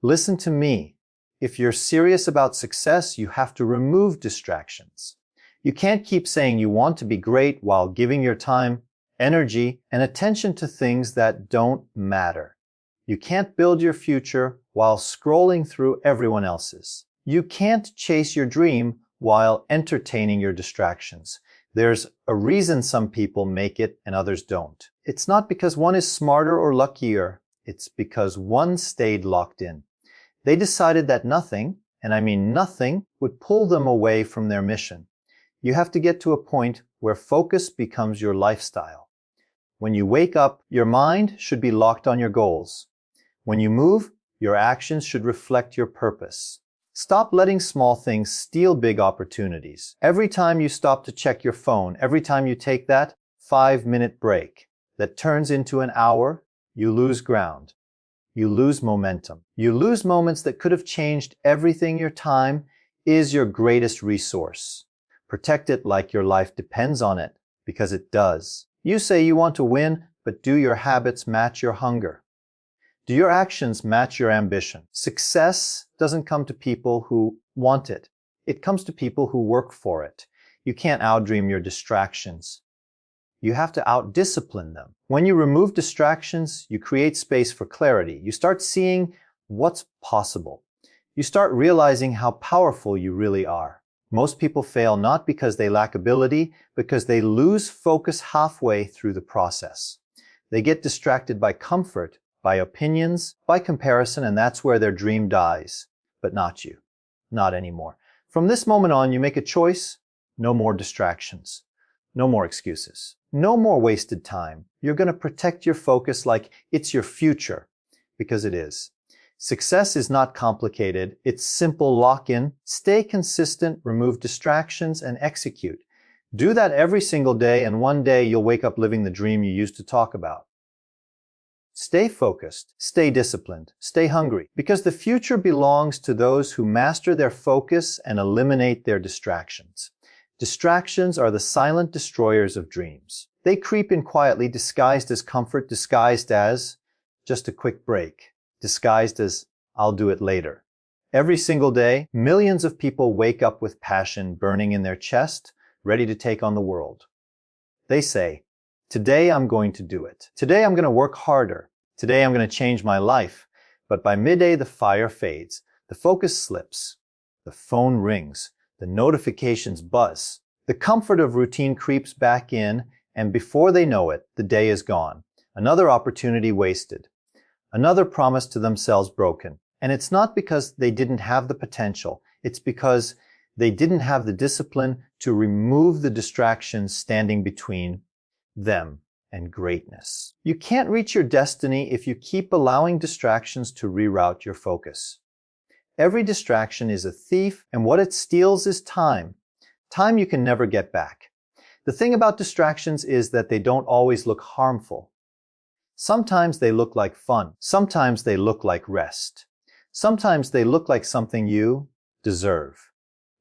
Listen to me. If you're serious about success, you have to remove distractions. You can't keep saying you want to be great while giving your time, energy, and attention to things that don't matter. You can't build your future while scrolling through everyone else's. You can't chase your dream while entertaining your distractions. There's a reason some people make it and others don't. It's not because one is smarter or luckier. It's because one stayed locked in. They decided that nothing, and I mean nothing, would pull them away from their mission. You have to get to a point where focus becomes your lifestyle. When you wake up, your mind should be locked on your goals. When you move, your actions should reflect your purpose. Stop letting small things steal big opportunities. Every time you stop to check your phone, every time you take that 5-minute break that turns into an hour, you lose ground. You lose momentum. You lose moments that could have changed everything. Your time is your greatest resource. Protect it like your life depends on it, because it does. You say you want to win, but do your habits match your hunger? Do your actions match your ambition? Success doesn't come to people who want it. It comes to people who work for it. You can't outdream your distractions. You have to outdiscipline them. When you remove distractions, you create space for clarity. You start seeing what's possible. You start realizing how powerful you really are. Most people fail not because they lack ability, because they lose focus halfway through the process. They get distracted by comfort, by opinions, by comparison, and that's where their dream dies. But not you. Not anymore. From this moment on, you make a choice. No more distractions. No more excuses. No more wasted time. You're going to protect your focus like it's your future, because it is. Success is not complicated. It's simple. Lock in, stay consistent, remove distractions, and execute. Do that every single day, and one day you'll wake up living the dream you used to talk about. Stay focused, stay disciplined, stay hungry, because the future belongs to those who master their focus and eliminate their distractions. Distractions are the silent destroyers of dreams. They creep in quietly, disguised as comfort, disguised as just a quick break, disguised as I'll do it later. Every single day, millions of people wake up with passion burning in their chest, ready to take on the world. They say, today I'm going to do it. Today I'm going to work harder. Today I'm going to change my life. But by midday, the fire fades. The focus slips. The phone rings. The notifications buzz. The comfort of routine creeps back in, and before they know it, the day is gone. Another opportunity wasted. Another promise to themselves broken. And it's not because they didn't have the potential. It's because they didn't have the discipline to remove the distractions standing between them and greatness. You can't reach your destiny if you keep allowing distractions to reroute your focus. Every distraction is a thief, and what it steals is time. Time you can never get back. The thing about distractions is that they don't always look harmful. Sometimes they look like fun. Sometimes they look like rest. Sometimes they look like something you deserve.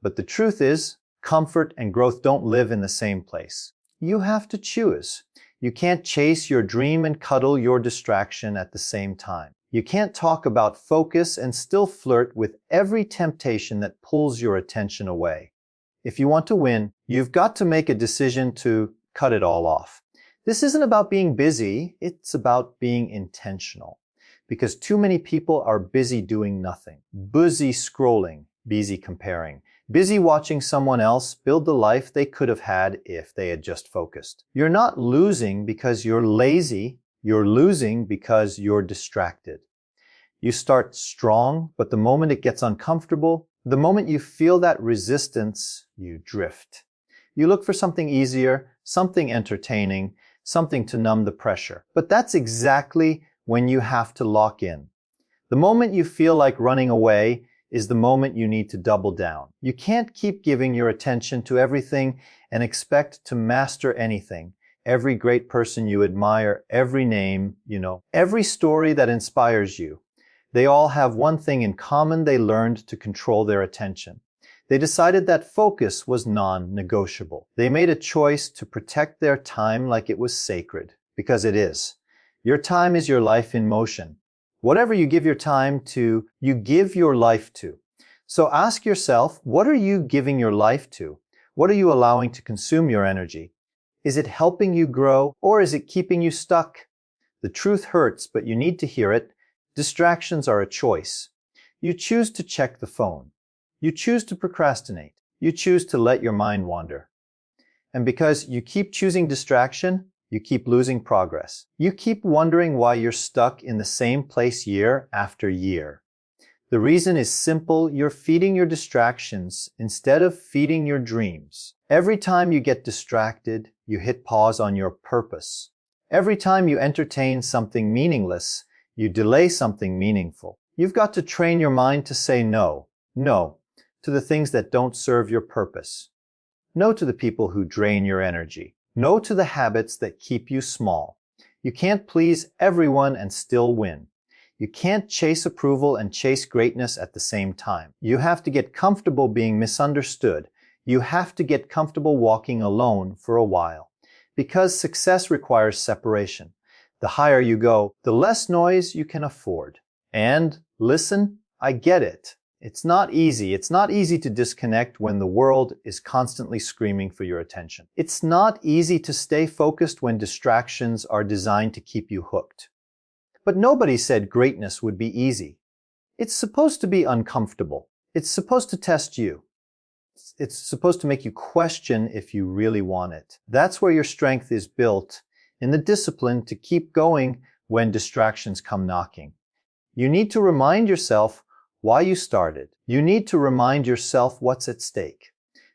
But the truth is, comfort and growth don't live in the same place. You have to choose. You can't chase your dream and cuddle your distraction at the same time. You can't talk about focus and still flirt with every temptation that pulls your attention away. If you want to win, you've got to make a decision to cut it all off. This isn't about being busy, it's about being intentional. Because too many people are busy doing nothing. Busy scrolling, busy comparing. Busy watching someone else build the life they could have had if they had just focused. You're not losing because you're lazy. You're losing because you're distracted. You start strong, but the moment it gets uncomfortable, the moment you feel that resistance, you drift. You look for something easier, something entertaining, something to numb the pressure. But that's exactly when you have to lock in. The moment you feel like running away is the moment you need to double down. You can't keep giving your attention to everything and expect to master anything. Every great person you admire, every name you know, every story that inspires you. They all have one thing in common: they learned to control their attention. They decided that focus was non-negotiable. They made a choice to protect their time like it was sacred, because it is. Your time is your life in motion. Whatever you give your time to, you give your life to. So ask yourself, what are you giving your life to? What are you allowing to consume your energy? Is it helping you grow, or is it keeping you stuck? The truth hurts, but you need to hear it. Distractions are a choice. You choose to check the phone. You choose to procrastinate. You choose to let your mind wander. And because you keep choosing distraction, you keep losing progress. You keep wondering why you're stuck in the same place year after year. The reason is simple. You're feeding your distractions instead of feeding your dreams. Every time you get distracted, you hit pause on your purpose. Every time you entertain something meaningless, you delay something meaningful. You've got to train your mind to say no. No to the things that don't serve your purpose. No to the people who drain your energy. No to the habits that keep you small. You can't please everyone and still win. You can't chase approval and chase greatness at the same time. You have to get comfortable being misunderstood. You have to get comfortable walking alone for a while. Because success requires separation. The higher you go, the less noise you can afford. And listen, I get it. It's not easy. It's not easy to disconnect when the world is constantly screaming for your attention. It's not easy to stay focused when distractions are designed to keep you hooked. But nobody said greatness would be easy. It's supposed to be uncomfortable. It's supposed to test you. It's supposed to make you question if you really want it. That's where your strength is built, in the discipline to keep going when distractions come knocking. You need to remind yourself why you started. You need to remind yourself what's at stake.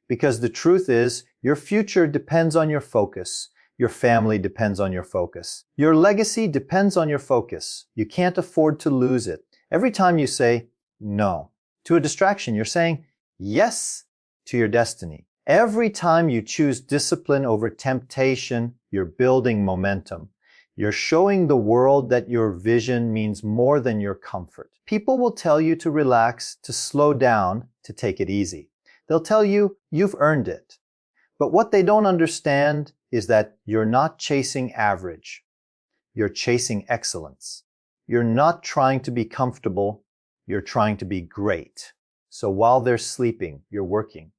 Because the truth is, your future depends on your focus. Your family depends on your focus. Your legacy depends on your focus. You can't afford to lose it. Every time you say no to a distraction, you're saying yes to your destiny. Every time you choose discipline over temptation, you're building momentum. You're showing the world that your vision means more than your comfort. People will tell you to relax, to slow down, to take it easy. They'll tell you you've earned it. But what they don't understand is that you're not chasing average. You're chasing excellence. You're not trying to be comfortable. You're trying to be great. So while they're sleeping, you're working.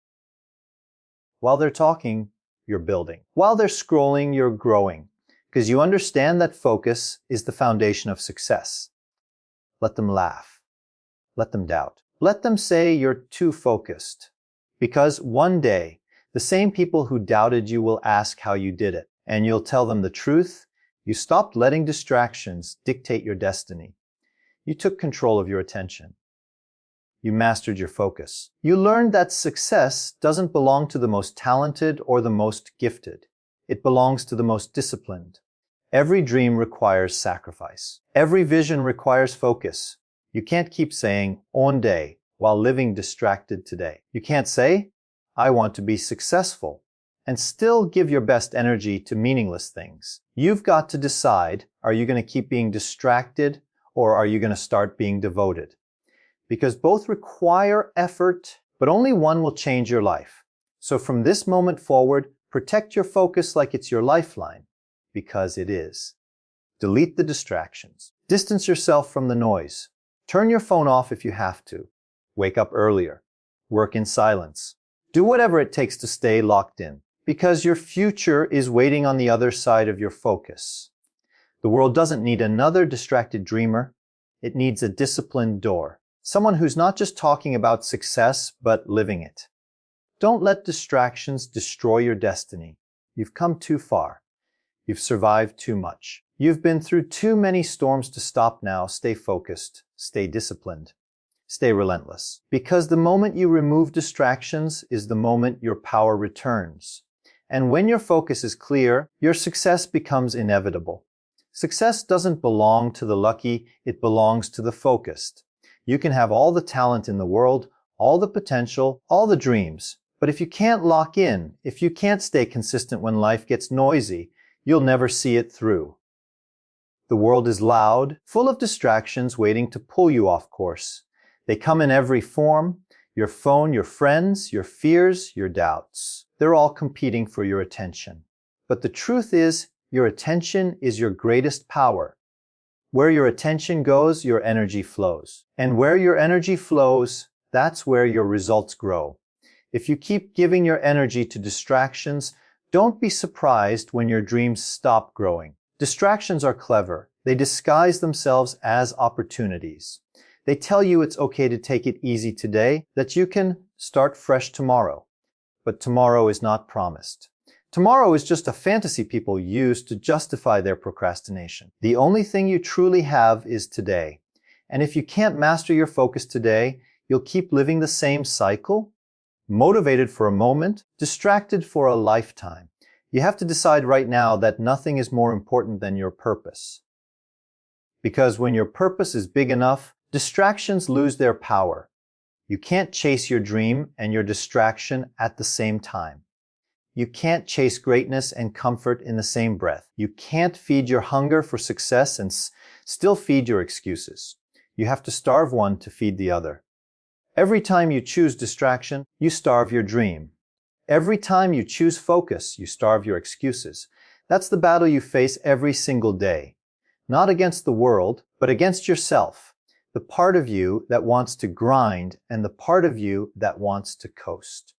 While they're talking, you're building. While they're scrolling, you're growing. Because you understand that focus is the foundation of success. Let them laugh. Let them doubt. Let them say you're too focused. Because one day, the same people who doubted you will ask how you did it. And you'll tell them the truth. You stopped letting distractions dictate your destiny. You took control of your attention. You mastered your focus. You learned that success doesn't belong to the most talented or the most gifted. It belongs to the most disciplined. Every dream requires sacrifice. Every vision requires focus. You can't keep saying, "one day," while living distracted today. You can't say, "I want to be successful," and still give your best energy to meaningless things. You've got to decide, are you going to keep being distracted or are you going to start being devoted? Because both require effort, but only one will change your life. So from this moment forward, protect your focus like it's your lifeline, because it is. Delete the distractions. Distance yourself from the noise. Turn your phone off if you have to. Wake up earlier. Work in silence. Do whatever it takes to stay locked in, because your future is waiting on the other side of your focus. The world doesn't need another distracted dreamer. It needs a disciplined door. Someone who's not just talking about success, but living it. Don't let distractions destroy your destiny. You've come too far. You've survived too much. You've been through too many storms to stop now. Stay focused. Stay disciplined. Stay relentless. Because the moment you remove distractions is the moment your power returns. And when your focus is clear, your success becomes inevitable. Success doesn't belong to the lucky, it belongs to the focused. You can have all the talent in the world, all the potential, all the dreams. But if you can't lock in, if you can't stay consistent when life gets noisy, you'll never see it through. The world is loud, full of distractions waiting to pull you off course. They come in every form: your phone, your friends, your fears, your doubts. They're all competing for your attention. But the truth is, your attention is your greatest power. Where your attention goes, your energy flows. And where your energy flows, that's where your results grow. If you keep giving your energy to distractions, don't be surprised when your dreams stop growing. Distractions are clever. They disguise themselves as opportunities. They tell you it's okay to take it easy today, that you can start fresh tomorrow. But tomorrow is not promised. Tomorrow is just a fantasy people use to justify their procrastination. The only thing you truly have is today. And if you can't master your focus today, you'll keep living the same cycle, motivated for a moment, distracted for a lifetime. You have to decide right now that nothing is more important than your purpose. Because when your purpose is big enough, distractions lose their power. You can't chase your dream and your distraction at the same time. You can't chase greatness and comfort in the same breath. You can't feed your hunger for success and still feed your excuses. You have to starve one to feed the other. Every time you choose distraction, you starve your dream. Every time you choose focus, you starve your excuses. That's the battle you face every single day. Not against the world, but against yourself. The part of you that wants to grind and the part of you that wants to coast.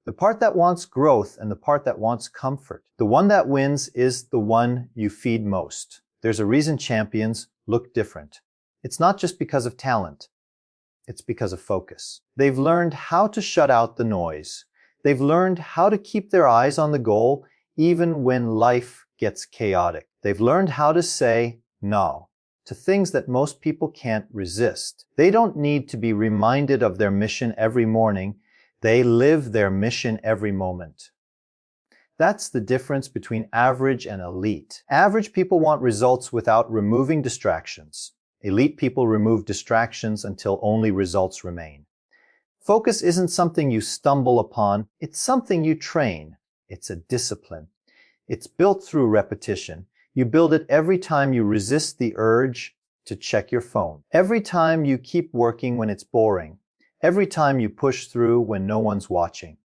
The part that wants growth and the part that wants comfort. The one that wins is the one you feed most. There's a reason champions look different. It's not just because of talent. It's because of focus. They've learned how to shut out the noise. They've learned how to keep their eyes on the goal even when life gets chaotic. They've learned how to say no to things that most people can't resist. They don't need to be reminded of their mission every morning. They live their mission every moment. That's the difference between average and elite. Average people want results without removing distractions. Elite people remove distractions until only results remain. Focus isn't something you stumble upon. It's something you train. It's a discipline. It's built through repetition. You build it every time you resist the urge to check your phone. Every time you keep working when it's boring. Every time you push through when no one's watching.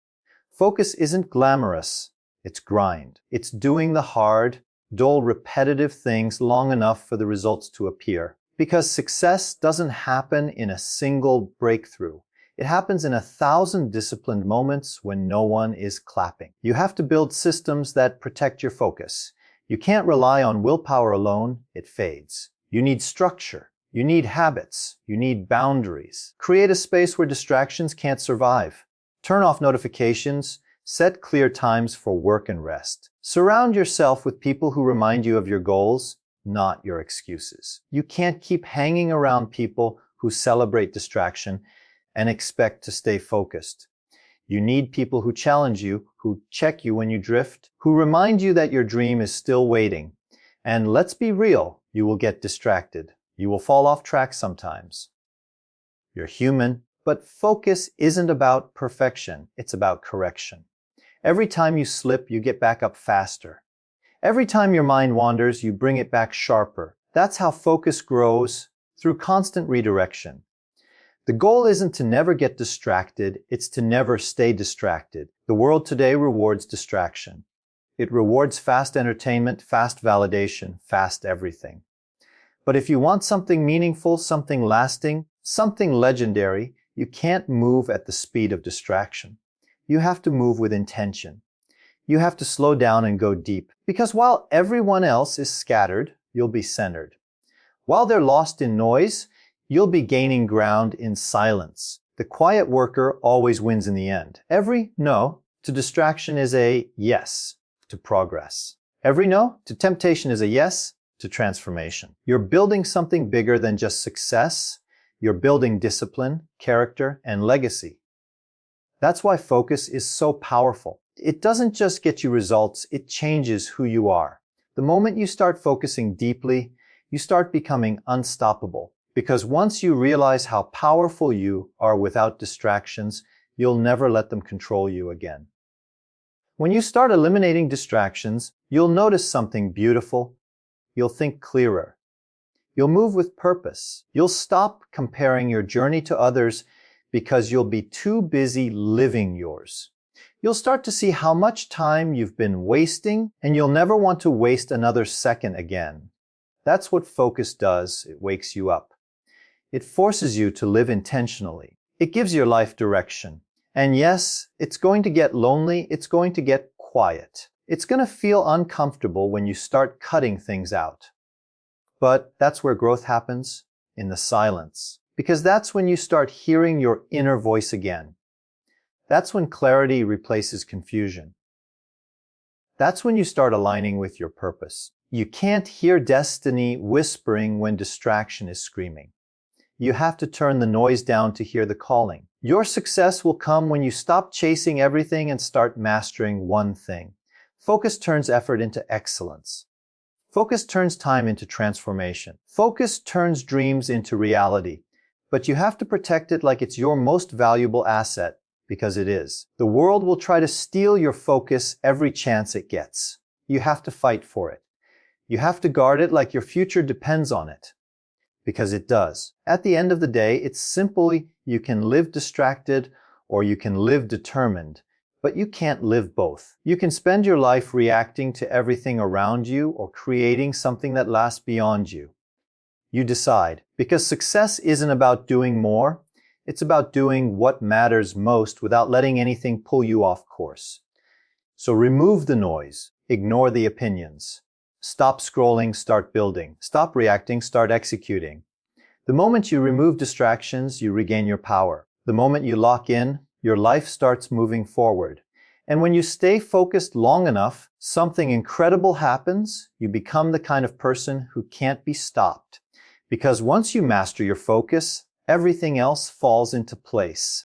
Focus isn't glamorous. It's grind. It's doing the hard, dull, repetitive things long enough for the results to appear. Because success doesn't happen in a single breakthrough. It happens in 1,000 disciplined moments when no one is clapping. You have to build systems that protect your focus. You can't rely on willpower alone. It fades. You need structure. You need habits. You need boundaries. Create a space where distractions can't survive. Turn off notifications. Set clear times for work and rest. Surround yourself with people who remind you of your goals, not your excuses. You can't keep hanging around people who celebrate distraction and expect to stay focused. You need people who challenge you, who check you when you drift, who remind you that your dream is still waiting. And let's be real, you will get distracted. You will fall off track sometimes. You're human, but focus isn't about perfection. It's about correction. Every time you slip, you get back up faster. Every time your mind wanders, you bring it back sharper. That's how focus grows, through constant redirection. The goal isn't to never get distracted, it's to never stay distracted. The world today rewards distraction. It rewards fast entertainment, fast validation, fast everything. But if you want something meaningful, something lasting, something legendary, you can't move at the speed of distraction. You have to move with intention. You have to slow down and go deep. Because while everyone else is scattered, you'll be centered. While they're lost in noise, you'll be gaining ground in silence. The quiet worker always wins in the end. Every no to distraction is a yes to progress. Every no to temptation is a yes to transformation. You're building something bigger than just success. You're building discipline, character, and legacy. That's why focus is so powerful. It doesn't just get you results, it changes who you are. The moment you start focusing deeply, you start becoming unstoppable. Because once you realize how powerful you are without distractions, you'll never let them control you again. When you start eliminating distractions, you'll notice something beautiful. You'll think clearer. You'll move with purpose. You'll stop comparing your journey to others because you'll be too busy living yours. You'll start to see how much time you've been wasting, and you'll never want to waste another second again. That's what focus does. It wakes you up. It forces you to live intentionally. It gives your life direction. And yes, it's going to get lonely. It's going to get quiet. It's going to feel uncomfortable when you start cutting things out. But that's where growth happens, in the silence. Because that's when you start hearing your inner voice again. That's when clarity replaces confusion. That's when you start aligning with your purpose. You can't hear destiny whispering when distraction is screaming. You have to turn the noise down to hear the calling. Your success will come when you stop chasing everything and start mastering one thing. Focus turns effort into excellence. Focus turns time into transformation. Focus turns dreams into reality. But you have to protect it like it's your most valuable asset, because it is. The world will try to steal your focus every chance it gets. You have to fight for it. You have to guard it like your future depends on it. Because it does. At the end of the day, it's simply you can live distracted or you can live determined, but you can't live both. You can spend your life reacting to everything around you or creating something that lasts beyond you. You decide, because success isn't about doing more, it's about doing what matters most without letting anything pull you off course. So remove the noise, ignore the opinions. Stop scrolling, start building. Stop reacting, start executing. The moment you remove distractions, you regain your power. The moment you lock in, your life starts moving forward. And when you stay focused long enough, something incredible happens. You become the kind of person who can't be stopped. Because once you master your focus, everything else falls into place.